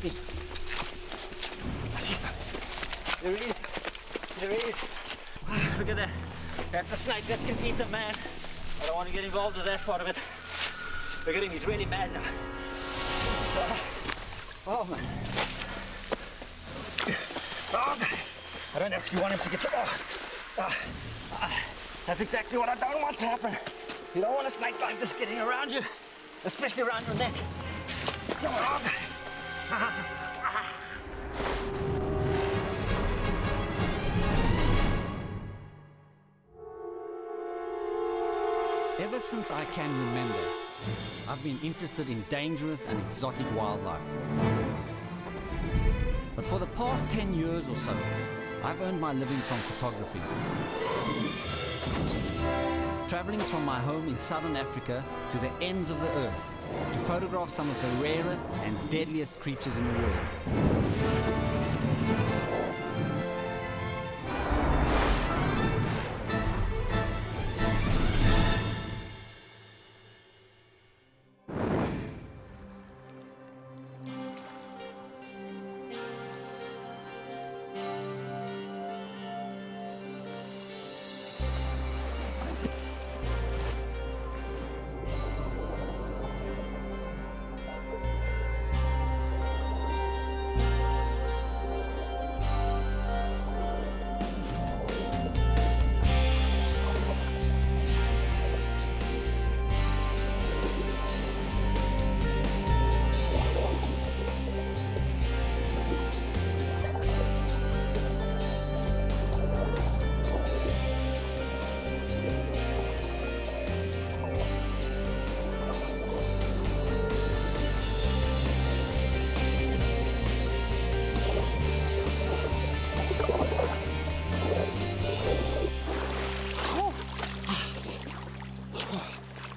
see. I see stuff. There it is. There it is. Look at that. That's a snake that can eat a man. I don't want to get involved with that part of it. Look at him, he's really mad now. Oh man. Oh, I don't know if you want him to get that's exactly what I don't want to happen. You don't want a snake like this getting around you, especially around your neck. Come on. Ever since I can remember, I've been interested in dangerous and exotic wildlife. But for the past 10 years or so, I've earned my living from photography. Traveling from my home in southern Africa to the ends of the earth to photograph some of the rarest and deadliest creatures in the world.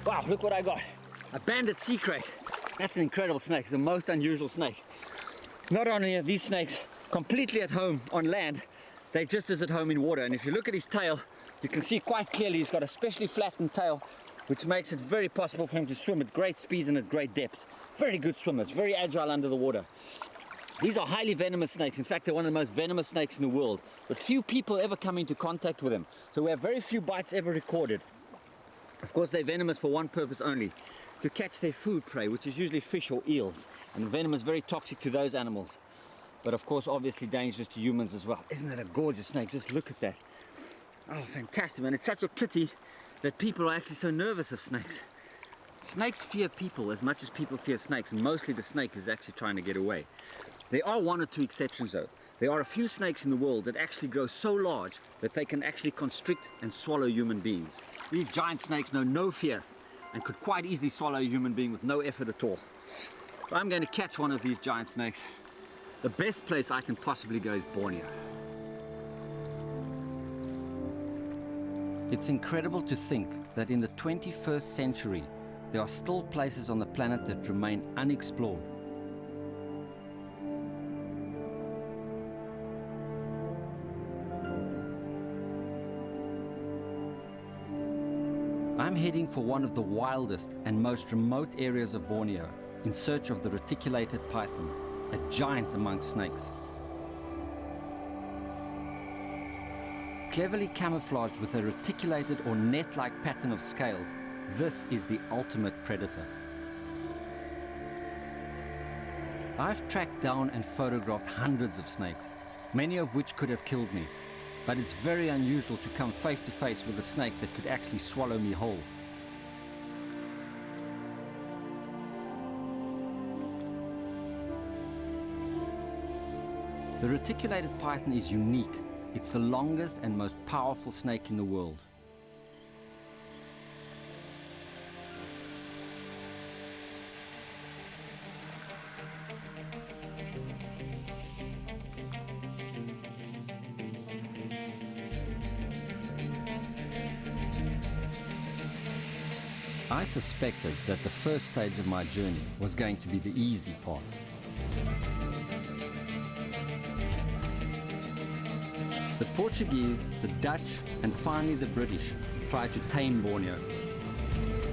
Wow, look what I got. A banded sea crate. That's an incredible snake. It's the most unusual snake. Not only are these snakes completely at home on land, they're just as at home in water. And if you look at his tail, you can see quite clearly he's got a specially flattened tail, which makes it very possible for him to swim at great speeds and at great depths. Very good swimmers, very agile under the water. These are highly venomous snakes. In fact, they're one of the most venomous snakes in the world. But few people ever come into contact with them. So we have very few bites ever recorded. Of course, they're venomous for one purpose only, to catch their food prey, which is usually fish or eels. And venom is very toxic to those animals. But of course, obviously dangerous to humans as well. Isn't that a gorgeous snake? Just look at that. Oh, fantastic, man. It's such a pity that people are actually so nervous of snakes. Snakes fear people as much as people fear snakes, and mostly the snake is actually trying to get away. There are one or two exceptions though. There are a few snakes in the world that actually grow so large that they can actually constrict and swallow human beings. These giant snakes know no fear and could quite easily swallow a human being with no effort at all. So I'm going to catch one of these giant snakes. The best place I can possibly go is Borneo. It's incredible to think that in the 21st century, there are still places on the planet that remain unexplored. I'm heading for one of the wildest and most remote areas of Borneo in search of the reticulated python, a giant among snakes. Cleverly camouflaged with a reticulated or net-like pattern of scales, this is the ultimate predator. I've tracked down and photographed hundreds of snakes, many of which could have killed me. But it's very unusual to come face to face with a snake that could actually swallow me whole. The reticulated python is unique. It's the longest and most powerful snake in the world. I suspected that the first stage of my journey was going to be the easy part. The Portuguese, the Dutch, and finally the British tried to tame Borneo.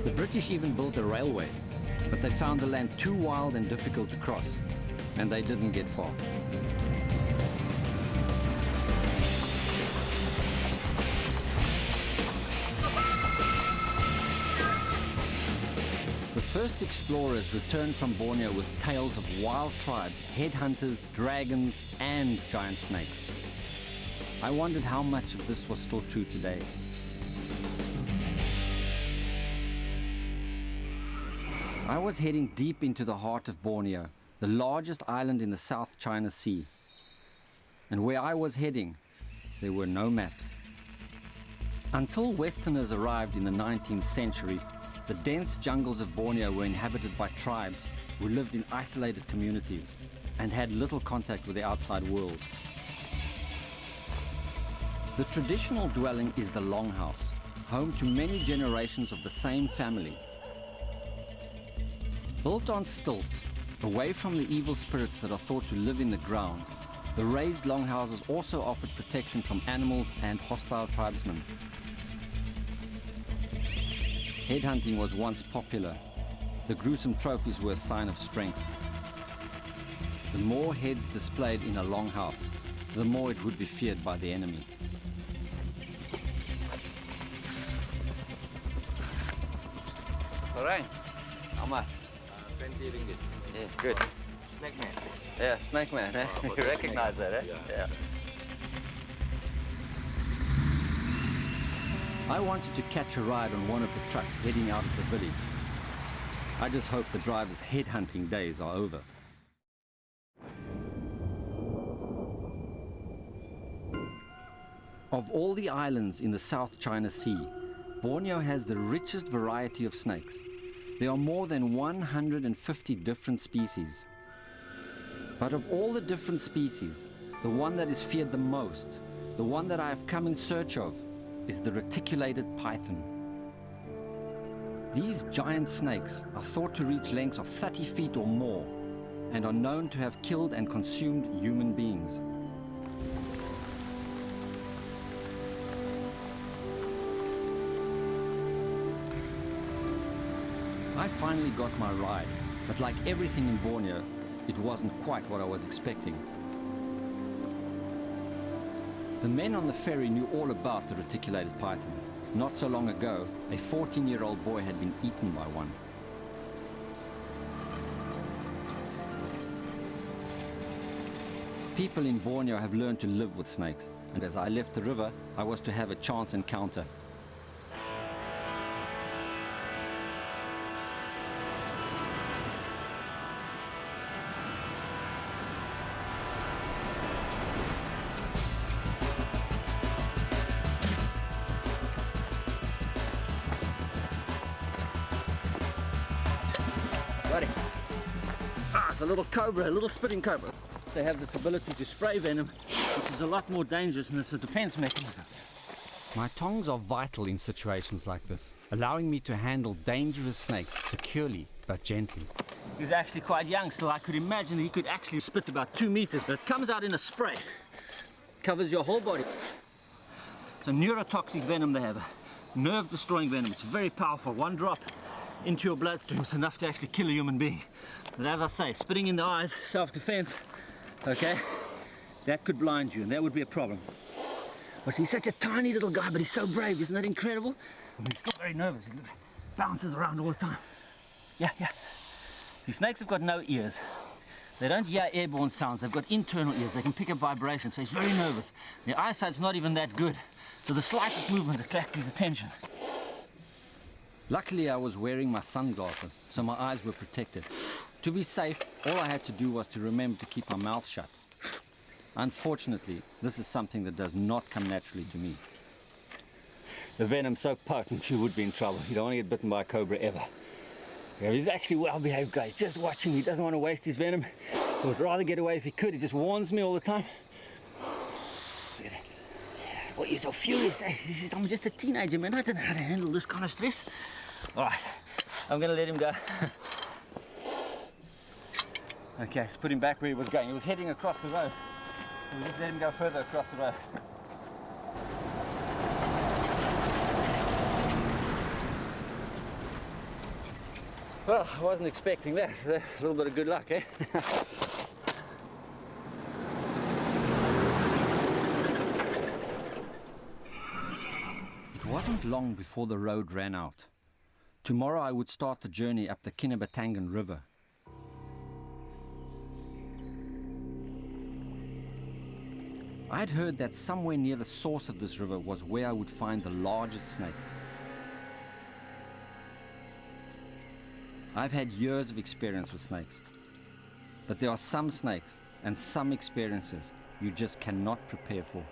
The British even built a railway, but they found the land too wild and difficult to cross. and they didn't get far. The first explorers returned from Borneo with tales of wild tribes, headhunters, dragons, and giant snakes. I wondered how much of this was still true today. I was heading deep into the heart of Borneo, the largest island in the South China Sea. And where I was heading, there were no maps. Until Westerners arrived in the 19th century, the dense jungles of Borneo were inhabited by tribes who lived in isolated communities and had little contact with the outside world. The traditional dwelling is the longhouse, home to many generations of the same family. Built on stilts, away from the evil spirits that are thought to live in the ground, the raised longhouses also offered protection from animals and hostile tribesmen. Headhunting was once popular. The gruesome trophies were a sign of strength. The more heads displayed in a longhouse, the more it would be feared by the enemy. Lorraine, how much? 20 ringgit. Yeah, good. Snakemaster. Yeah, Snake Man, eh? for You the recognize snake. that, eh? Yeah. I wanted to catch a ride on one of the trucks heading out of the village. I just hope the driver's headhunting days are over. Of all the islands in the South China Sea, Borneo has the richest variety of snakes. There are more than 150 different species. But of all the different species, the one that is feared the most, the one that I have come in search of, is the reticulated python. These giant snakes are thought to reach lengths of 30 feet or more and are known to have killed and consumed human beings. I finally got my ride, but like everything in Borneo, it wasn't quite what I was expecting. The men on the ferry knew all about the reticulated python. Not so long ago, a 14-year-old boy had been eaten by one. People in Borneo have learned to live with snakes, and as I left the river, I was to have a chance encounter. Buddy. Ah, it's a little cobra, a little spitting cobra. They have this ability to spray venom, which is a lot more dangerous, and it's a defense mechanism. My tongs are vital in situations like this, allowing me to handle dangerous snakes securely but gently. He's actually quite young, so I could imagine he could actually spit about 2 meters, but it comes out in a spray. Covers your whole body. It's a neurotoxic venom they have, nerve-destroying venom. It's very powerful. One drop into your bloodstream is enough to actually kill a human being. But as I say, spitting in the eyes, self-defense, okay, that could blind you, and that would be a problem. But he's such a tiny little guy, but he's so brave. Isn't that incredible? I mean, he's still very nervous. He bounces around all the time. Yeah. These snakes have got no ears. They don't hear airborne sounds. They've got internal ears. They can pick up vibrations, so he's very nervous. Their eyesight's not even that good, so the slightest movement attracts his attention. Luckily, I was wearing my sunglasses, so my eyes were protected. To be safe, all I had to do was to remember to keep my mouth shut. Unfortunately, this is something that does not come naturally to me. The venom's so potent, you would be in trouble. You don't want to get bitten by a cobra ever. Yeah, he's actually a well-behaved guy. He's just watching me. He doesn't want to waste his venom. He would rather get away if he could. He just warns me all the time. Well, you're so furious. He says, I'm just a teenager, man. I don't know how to handle this kind of stress. All right, I'm going to let him go. Okay, let's put him back where he was going. He was heading across the road. We'll just let him go further across the road. Well, I wasn't expecting that. A little bit of good luck, eh? wasn't long before the road ran out. Tomorrow I would start the journey up the Kinabatangan River. I'd heard that somewhere near the source of this river was where I would find the largest snakes. I've had years of experience with snakes, but there are some snakes and some experiences you just cannot prepare for.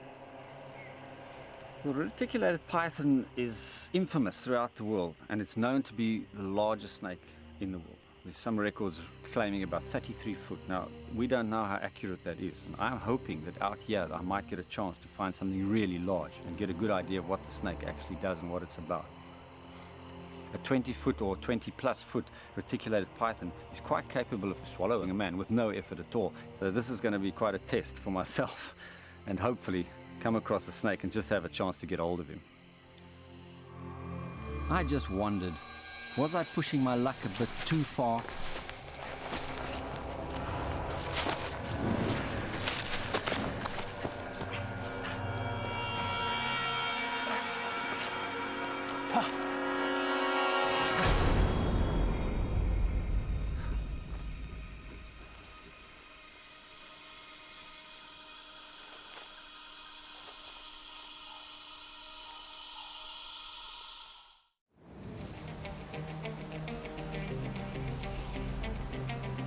The reticulated python is infamous throughout the world, and it's known to be the largest snake in the world. There's some records claiming about 33 foot. Now, we don't know how accurate that is, and I'm hoping that out here I might get a chance to find something really large and get a good idea of what the snake actually does and what it's about. A 20 foot or 20 plus foot reticulated python is quite capable of swallowing a man with no effort at all. So this is going to be quite a test for myself, and hopefully come across a snake and just have a chance to get hold of him. I just wondered, was I pushing my luck a bit too far?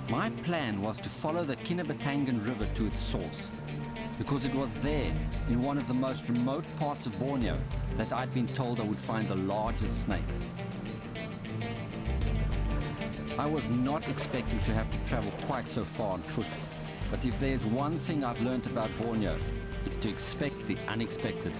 My plan was to follow the Kinabatangan River to its source, because it was there, in one of the most remote parts of Borneo, that I'd been told I would find the largest snakes. I was not expecting to have to travel quite so far on foot, but if there's one thing I've learned about Borneo, it's to expect the unexpected.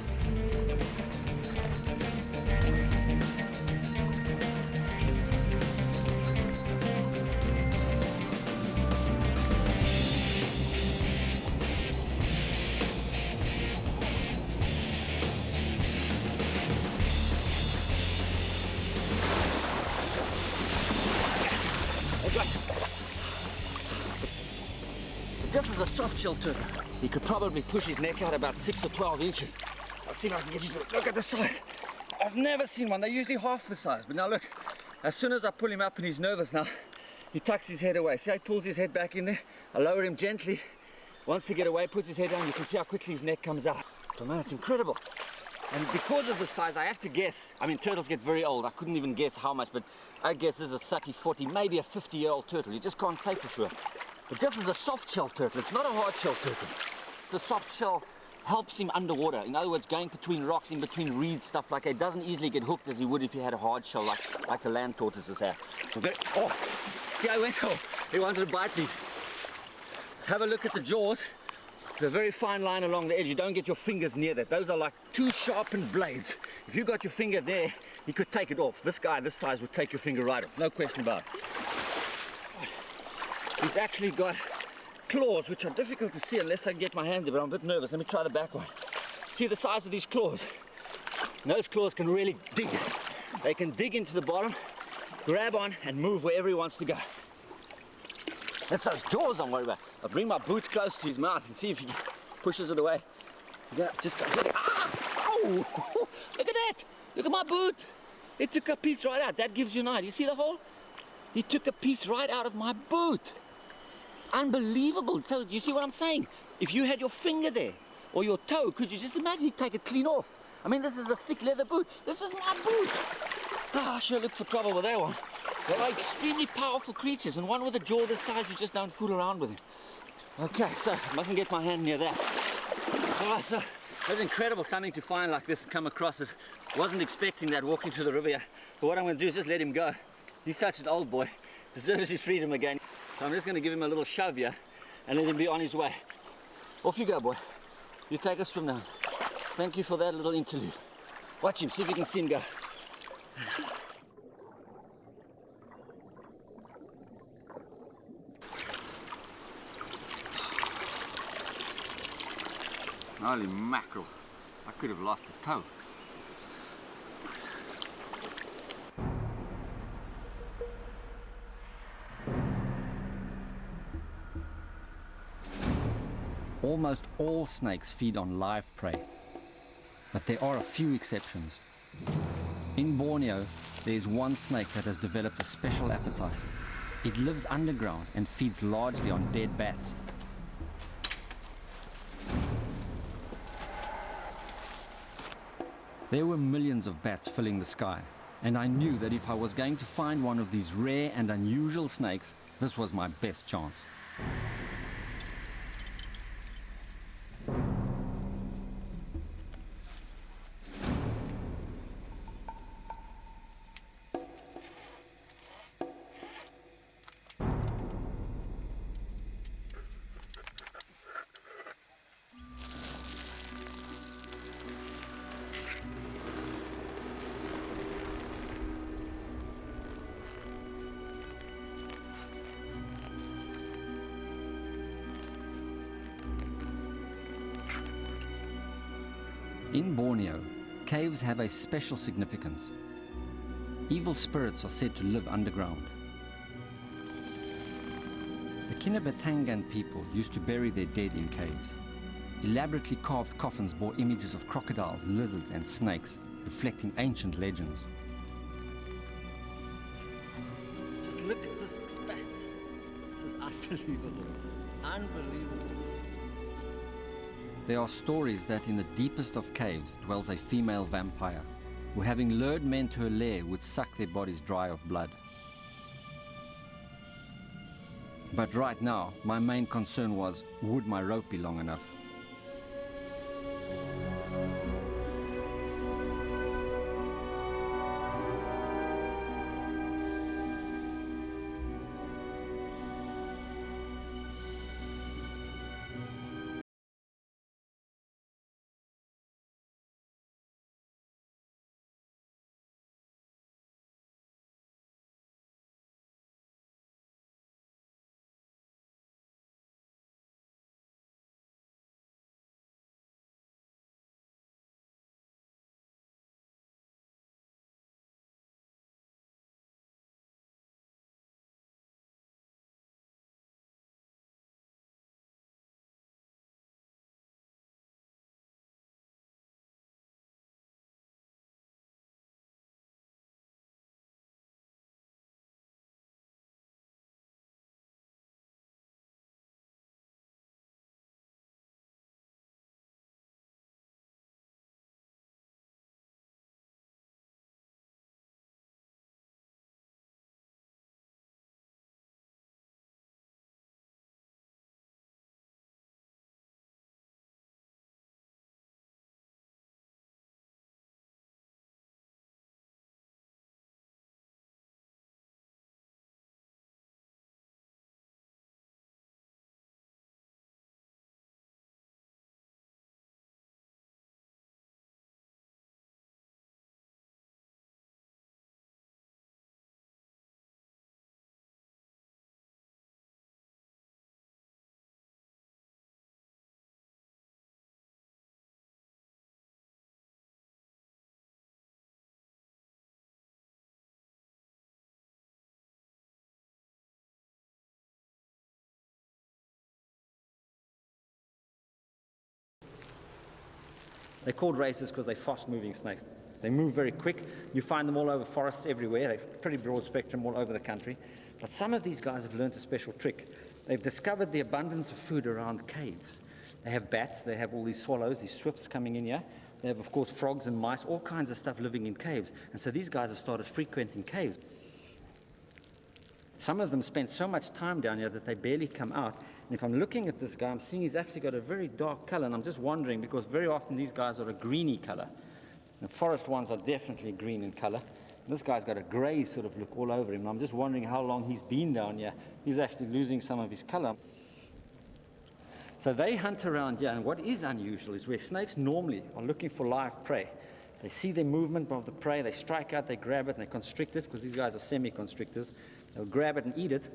This is a soft-shell turtle. He could probably push his neck out about 6 or 12 inches. I'll see if I can get you to look at the size. I've never seen one. They're usually half the size. But now look, as soon as I pull him up and he's nervous now, he tucks his head away. See how he pulls his head back in there? I lower him gently. Wants to get away, puts his head down. You can see how quickly his neck comes out. So man, it's incredible. And because of the size, I have to guess. I mean, turtles get very old. I couldn't even guess how much, but I guess this is a 30, 40, maybe a 50-year-old turtle. You just can't say for sure. But this is a soft shell turtle. It's not a hard shell turtle. The soft shell helps him underwater. In other words, going between rocks, in between reeds, stuff like that. He doesn't easily get hooked as he would if he had a hard shell like the land tortoises have. So oh, see how he went? Oh, he wanted to bite me. Have a look at the jaws. It's a very fine line along the edge. You don't get your fingers near that. Those are like two sharpened blades. If you got your finger there, you could take it off. This guy this size would take your finger right off. No question about it. He's actually got claws, which are difficult to see unless I can get my hand there, but I'm a bit nervous. Let me try the back one. See the size of these claws? And those claws can really dig. They can dig into the bottom, grab on, and move wherever he wants to go. That's those jaws I'm worried about. I'll bring my boot close to his mouth and see if he pushes it away. Yeah, just go. Ah! Oh! Look at that! Look at my boot! It took a piece right out. That gives you an idea. You see the hole? He took a piece right out of my boot. Unbelievable. So you see what I'm saying? If you had your finger there or your toe, could you just imagine he'd take it clean off? I mean, this is a thick leather boot. This is my boot. Ah, I sure looked for trouble with that one. They are extremely powerful creatures, and one with a jaw this size, you just don't fool around with him. Okay, so I mustn't get my hand near that. All right, so that's incredible, something to find like this and come across this. Wasn't expecting that walking through the river here. But what I'm going to do is just let him go. He's such an old boy, deserves his freedom again. So I'm just going to give him a little shove here and let him be on his way. Off you go, boy. You take a swim now. Thank you for that little interlude. Watch him, see if you can see him go. Holy mackerel, I could have lost a toe. Almost all snakes feed on live prey, but there are a few exceptions. In Borneo, there is one snake that has developed a special appetite. It lives underground and feeds largely on dead bats. There were millions of bats filling the sky, and I knew that if I was going to find one of these rare and unusual snakes, this was my best chance. In Borneo, caves have a special significance. Evil spirits are said to live underground. The Kinabatangan people used to bury their dead in caves. Elaborately carved coffins bore images of crocodiles, lizards, and snakes, reflecting ancient legends. Just look at this expanse. This is unbelievable. Unbelievable. There are stories that in the deepest of caves dwells a female vampire, who having lured men to her lair would suck their bodies dry of blood. But right now, my main concern was, would my rope be long enough? They're called racers because they're fast-moving snakes. They move very quick. You find them all over forests everywhere. They're pretty broad spectrum all over the country. But some of these guys have learned a special trick. They've discovered the abundance of food around caves. They have bats. They have all these swallows, these swifts coming in here. They have, of course, frogs and mice, all kinds of stuff living in caves. And so these guys have started frequenting caves. Some of them spend so much time down here that they barely come out. And if I'm looking at this guy, I'm seeing he's actually got a very dark color, and I'm just wondering, because very often these guys are a greeny color. The forest ones are definitely green in color. This guy's got a gray sort of look all over him, and I'm just wondering how long he's been down here. He's actually losing some of his color. So they hunt around here, and what is unusual is where snakes normally are looking for live prey. They see the movement of the prey, they strike out, they grab it, and they constrict it, because these guys are semi-constrictors. They'll grab it and eat it.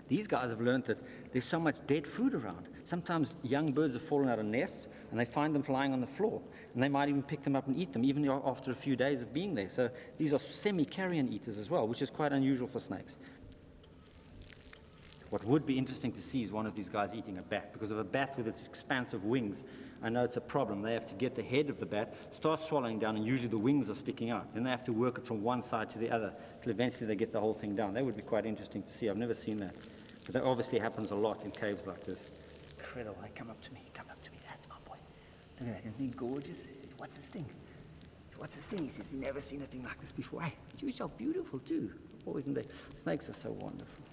These guys have learned that there's so much dead food around. Sometimes young birds have fallen out of nests, and they find them flying on the floor. And they might even pick them up and eat them, even after a few days of being there. So these are semi-carrion eaters as well, which is quite unusual for snakes. What would be interesting to see is one of these guys eating a bat, because of a bat with its expansive wings, I know it's a problem. They have to get the head of the bat, start swallowing down, and usually the wings are sticking out. Then they have to work it from one side to the other till eventually they get the whole thing down. That would be quite interesting to see. I've never seen that. But that obviously happens a lot in caves like this. Incredible. Hey, come up to me. Come up to me. That's my boy. Look at that. Isn't he gorgeous? He says, what's this thing? What's this thing? He says, he's never seen a thing like this before. Hey, you are beautiful too. Always in there. Snakes are so wonderful.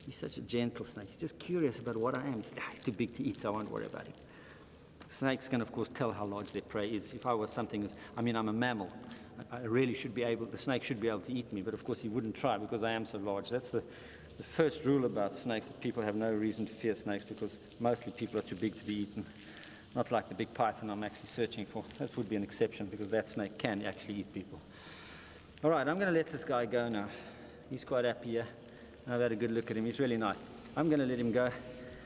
He's such a gentle snake. He's just curious about what I am. He says, he's too big to eat, so I won't worry about him. Snakes can, of course, tell how large their prey is. If I was something as, I'm a mammal. I really should be able, the snake should be able to eat me, but of course he wouldn't try because I am so large. That's the first rule about snakes, that people have no reason to fear snakes because mostly people are too big to be eaten. Not like the big python I'm actually searching for. That would be an exception because that snake can actually eat people. All right, I'm going to let this guy go now. He's quite happy here. I've had a good look at him. He's really nice. I'm going to let him go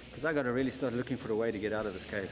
because I've got to really start looking for a way to get out of this cave.